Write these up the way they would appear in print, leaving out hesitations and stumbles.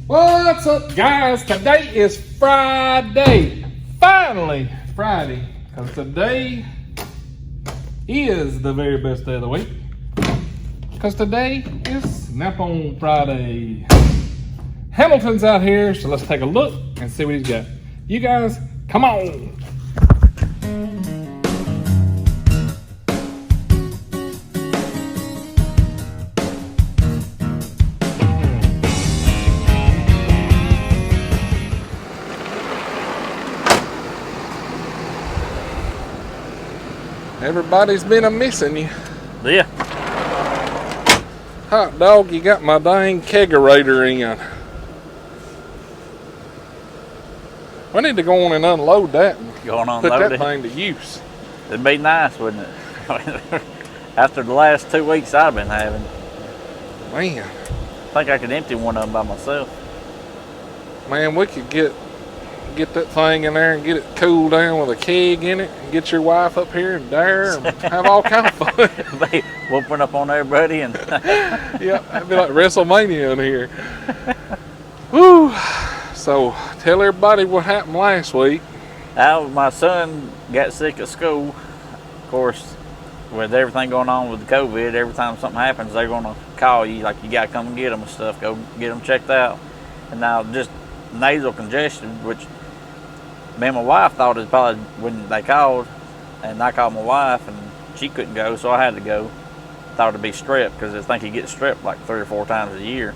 What's up, guys? Today is Friday. Finally, Friday. Because today is the very best day of the week. Because today is Snap on Friday. Hamilton's out here, so let's take a look and see what he's got. You guys, come on. Everybody's been a-missing you. Yeah. Hot dog, you got my dang kegerator in. We need to go on and unload that and put that thing to use. It'd be nice, wouldn't it? After the last 2 weeks I've been having. Man. I think I could empty one of them by myself. Man, we could get that thing in there and get it cooled down with a keg in it and get your wife up here and dare and have all kind of fun. Be whooping up on everybody and yeah, it'd be like WrestleMania in here. Woo! So tell everybody what happened last week. My son got sick at school. Of course, with everything going on with the COVID, every time something happens, they're gonna call you like you gotta come and get them and stuff. Go get them checked out. And now just nasal congestion, which me and my wife thought it probably when they called, and I called my wife and she couldn't go, so I had to go. Thought it'd be strep because I think he gets strep like 3 or 4 times a year.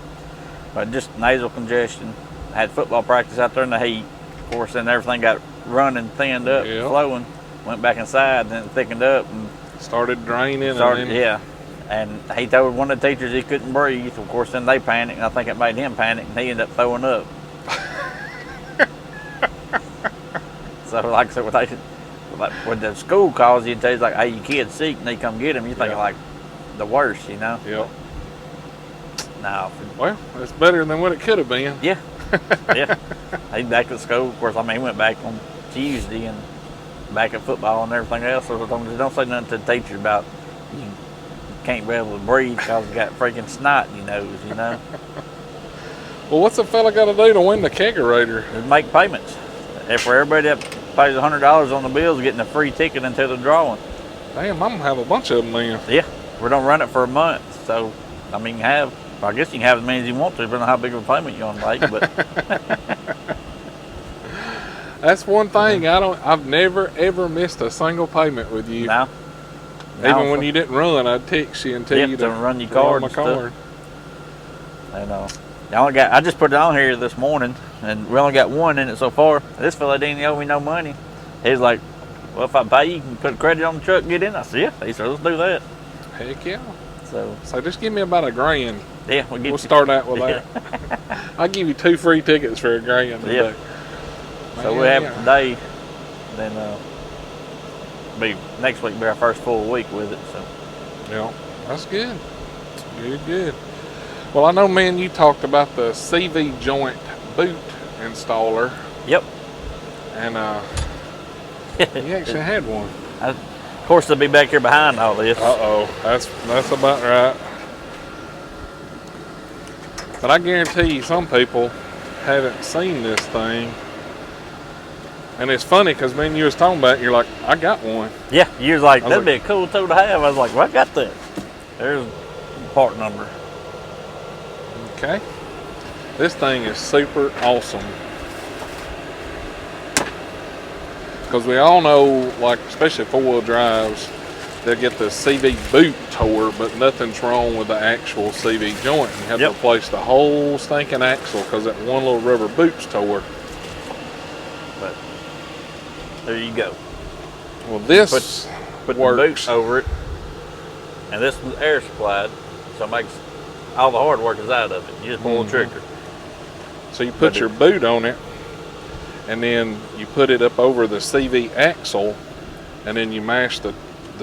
But just nasal congestion. I had football practice out there in the heat. Of course, then everything got running, thinned up, flowing. Went back inside, and then it thickened up and started draining. Yeah. And he told one of the teachers he couldn't breathe. Of course, then they panicked, and I think it made him panic, and he ended up throwing up. So, like I said, when the school calls you and tells you, like, hey, your kid's sick, and they come get him, you're thinking, like, the worst, you know? Yep. No. Well, it's better than what it could have been. Yeah. Yeah. He's back at school. Of course, I mean, he went back on Tuesday and back at football and everything else. So don't say nothing to the teacher about you can't be able to breathe because you got freaking snot in your nose, you know? Well, what's a fella got to do to win the kegerator? Just make payments. And for everybody that pays $100 on the bills, getting a free ticket until the drawing. Damn, I'm going to have a bunch of them then. Yeah. We're going to run it for a month. So, I mean, I guess you can have as many as you want to, depending on how big of a payment you want to make. But that's one thing I've never ever missed a single payment with you. No. Even when you didn't run, I'd text you and tell you to run your card. And I just put it on here this morning, and we only got one in it so far. This fella didn't owe me no money. He's like, "Well, if I pay you, can put a credit on the truck and get in." I said, "Yeah." He said, "Let's do that." Heck yeah. So just give me about $1,000. Yeah, we'll start out with that. I'll give you 2 free tickets for $1,000 today. So we have it today. Then next week be our first full week with it. So yeah, that's good. Good. Well, I know, man, you talked about the CV joint boot installer. Yep. And you actually had one. Of course, they'll be back here behind all this. That's about right. But I guarantee you some people haven't seen this thing. And it's funny because, man, you was talking about it, you're like, I got one. Yeah, you was like, that'd be a cool tool to have. I was like, well, I got that. There's the part number. Okay. This thing is super awesome. Because we all know, like, especially 4-wheel drives, they'll get the CV boot tore, but nothing's wrong with the actual CV joint. You have to replace the whole stinking axle because that one little rubber boot's tore. But there you go. Well, this put the boot over it, and this is air supplied, so it makes all the hard work is out of it. You just pull the trigger. So you put your boot on it, and then you put it up over the CV axle, and then you mash the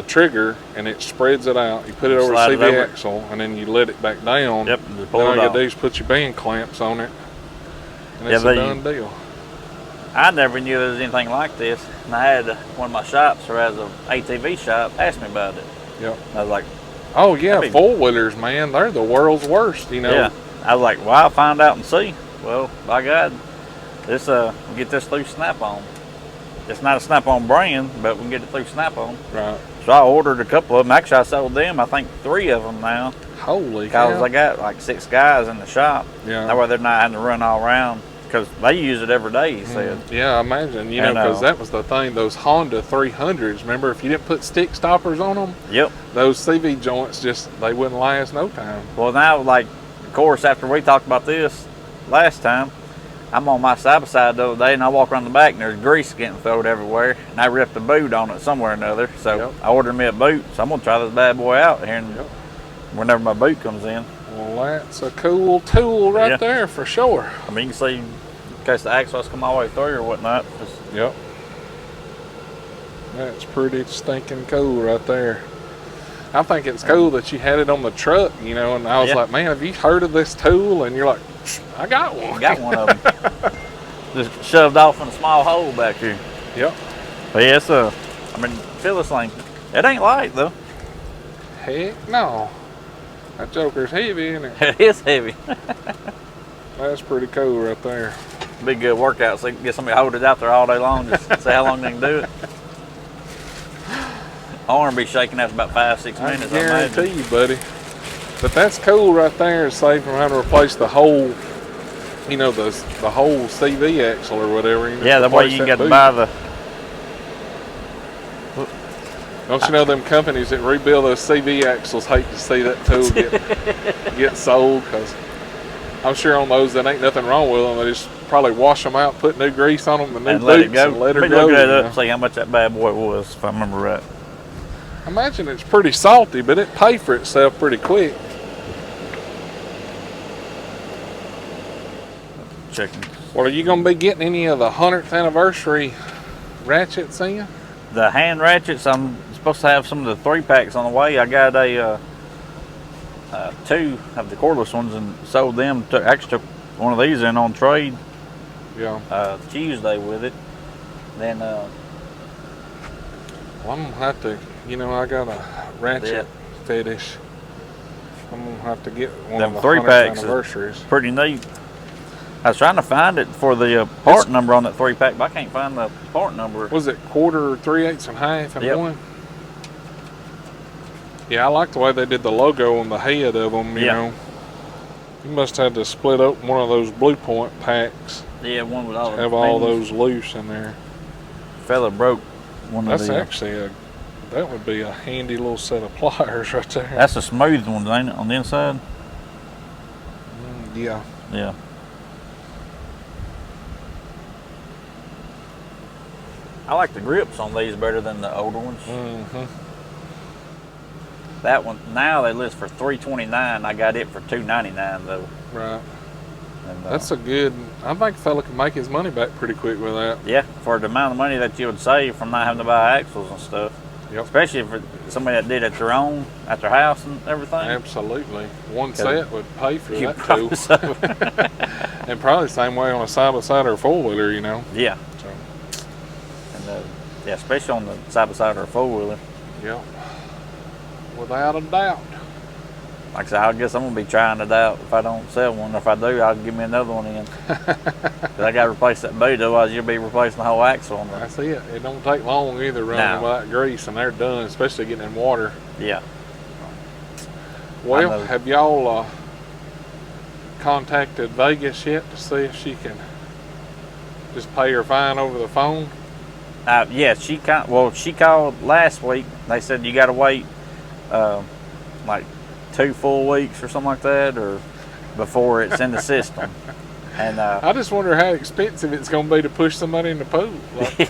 trigger, and it spreads it out. You put it over the CV axle, and then you let it back down. Yep. And all you gotta do is put your band clamps on it, and it's a done deal. I never knew there was anything like this, and I had one of my shops, or as an ATV shop, ask me about it. Yep. I was like, oh yeah, 4-wheelers, man, they're the world's worst, you know. Yeah. I was like, well, I'll find out and see. Well, by God, this we'll get this through Snap-on. It's not a Snap-on brand, but we can get it through Snap-on. Right. So I ordered a couple of them. Actually, I sold them, I think 3 of them now. Holy Because cow. I got like 6 guys in the shop. Yeah. That way they're not having to run all around. Because they use it every day, he said. Yeah, I imagine, you know, because that was the thing, those Honda 300s, remember, if you didn't put stick stoppers on them, Yep. those CV joints they wouldn't last no time. Well, now, like, of course, after we talked about this last time, I'm on my side-by-side the other day, and I walk around the back, and there's grease getting thrown everywhere, and I ripped a boot on it somewhere or another. So I ordered me a boot, so I'm going to try this bad boy out here whenever my boot comes in. Well, that's a cool tool right there for sure. I mean, you can see, in case the axle has come all the way through or whatnot. Yep. That's pretty stinking cool right there. I think it's cool that you had it on the truck, you know, and I was like, man, have you heard of this tool? And you're like, I got one. Got one of them. Just shoved off in a small hole back here. Yep. But yeah, it's I mean, feel this thing. It ain't light though. Heck no. That joker's heavy, isn't it? It is heavy. That's pretty cool right there. Be a good workout so you can get somebody to hold it out there all day long, just see how long they can do it. Arm be shaking after about 5-6 minutes. I guarantee you, buddy. But that's cool right there, save from having to replace the whole, you know, the whole CV axle or whatever. You know, yeah, that way you can get to buy the. Don't you know them companies that rebuild those CV axles hate to see that tool get sold, because I'm sure on those that ain't nothing wrong with them. They just probably wash them out, put new grease on them, and new let boots, it go. and let her Let me go. look that up and see how much that bad boy was, if I remember right. I imagine it's pretty salty, but it paid for itself pretty quick. Checking. Well, are you going to be getting any of the 100th anniversary ratchets in? The hand ratchets, I'm supposed to have some of the 3-packs on the way. I got a 2 of the cordless ones and sold them. Actually took one of these in on trade. Yeah. Tuesday with it. Then well, I'm going to have to, you know, I got a ratchet fetish. I'm going to have to get one of the 100th anniversaries. Pretty neat. I was trying to find it for the part number on that 3-pack, but I can't find the part number. Was it 1/4, 3/8, and half, and one? Yeah, I like the way they did the logo on the head of them, you know. You must have to split open one of those Blue Point packs. Yeah, one with all have all those loose in there. Fella broke one of the. That's actually that would be a handy little set of pliers right there. That's a smooth one, ain't it, on the inside? Yeah. Yeah. I like the grips on these better than the older ones. Mm-hmm. That one, now they list for $329. I got it for $299 though. Right. And, that's a good, I think a fella can make his money back pretty quick with that. Yeah, for the amount of money that you would save from not having to buy axles and stuff. Yep. Especially for somebody that did it their own, at their house and everything. Absolutely. One set would pay for that too. So. And probably the same way on a side-by-side or a four-wheeler, you know. Yeah. So. And yeah, especially on the side-by-side or a four-wheeler. Yep. Without a doubt. Like I said, I guess I'm going to be trying it out if I don't sell one. If I do, I'll give me another one in. Because I got to replace that boot, otherwise you'll be replacing the whole axle on there. That's it. It don't take long either running without grease, and they're done, especially getting in water. Yeah. Well, have y'all contacted Vegas yet to see if she can just pay her fine over the phone? Yeah, she called last week. They said you got to wait like 2 full weeks or something like that, or before it's in the system. And I just wonder how expensive it's going to be to push somebody in the pool. Like,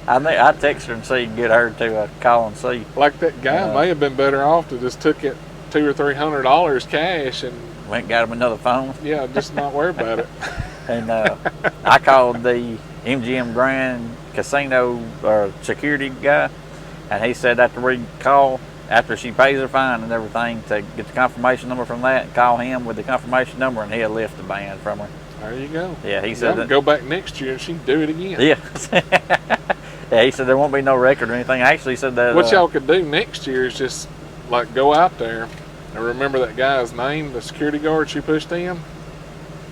I text her and see get her to call and see. Like that guy may have been better off to just took it $200 or $300 cash and went and got him another phone. Yeah, just not worry about it. And I called the MGM Grand Casino security guy, and he said after we call, after she pays her fine and everything, to get the confirmation number from that, call him with the confirmation number, and he'll lift the ban from her. There you go. Yeah, he said that. Go back next year and she can do it again. Yeah. Yeah, he said there won't be no record or anything. Actually, he said that. What y'all could do next year is just like go out there and remember that guy's name, the security guard she pushed in.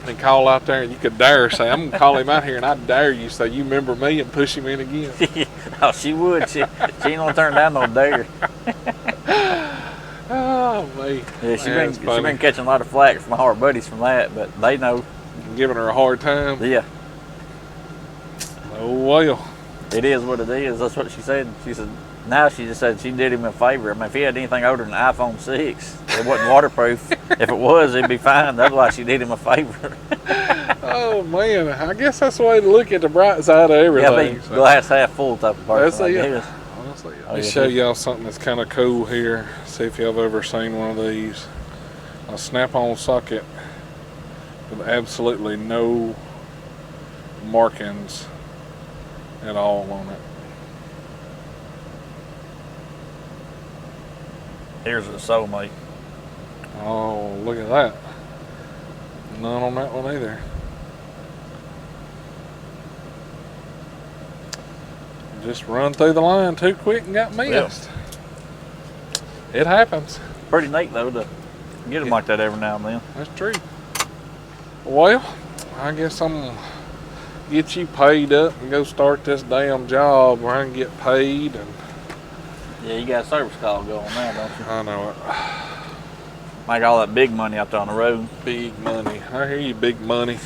and call out there, and you could dare say, I'm going to call him out here, and I dare you say, you remember me, and push him in again. Oh, she would. She ain't going to turn down no dare. Oh, man. Yeah, she been catching a lot of flack from our buddies from that, but they know. Giving her a hard time? Yeah. Oh, well. It is what it is. That's what she said. She said, now she just said she did him a favor. I mean, if he had anything older than an iPhone 6, it wasn't waterproof. If it was, it'd be fine. That's why she did him a favor. Oh, man. I guess that's the way to look at the bright side of everything. Yeah, glass half full type of person. Let me show y'all something that's kind of cool here. See if y'all have ever seen one of these. A snap-on socket with absolutely no markings at all on it. Here's a soulmate. Oh, look at that. None on that one either. Just run through the line too quick and got missed. It happens. Pretty neat though to get them like that every now and then. That's true. Well, I guess I'm gonna get you paid up and go start this damn job where I can get paid. And yeah, you got a service call going now, don't you? I know it. Make all that big money out there on the road. Big money. I hear you, big money.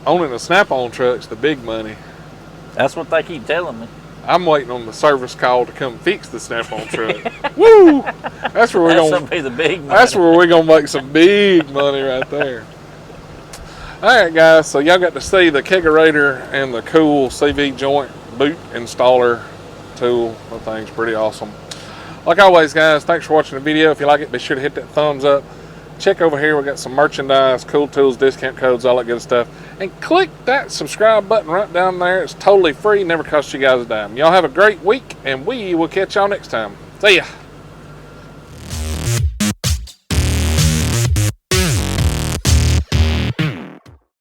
Owning a snap-on truck's the big money. That's what they keep telling me. I'm waiting on the service call to come fix the snap-on truck. Woo! That's where we're gonna be the big money. That's where we're gonna make some big money right there. All right, guys. So y'all got to see the kegerator and the cool CV joint boot installer tool. That thing's pretty awesome. Like always, guys, thanks for watching the video. If you like it, be sure to hit that thumbs up. Check over here. We got some merchandise, cool tools, discount codes, all that good stuff. And click that subscribe button right down there. It's totally free. Never costs you guys a dime. Y'all have a great week, and we will catch y'all next time. See ya.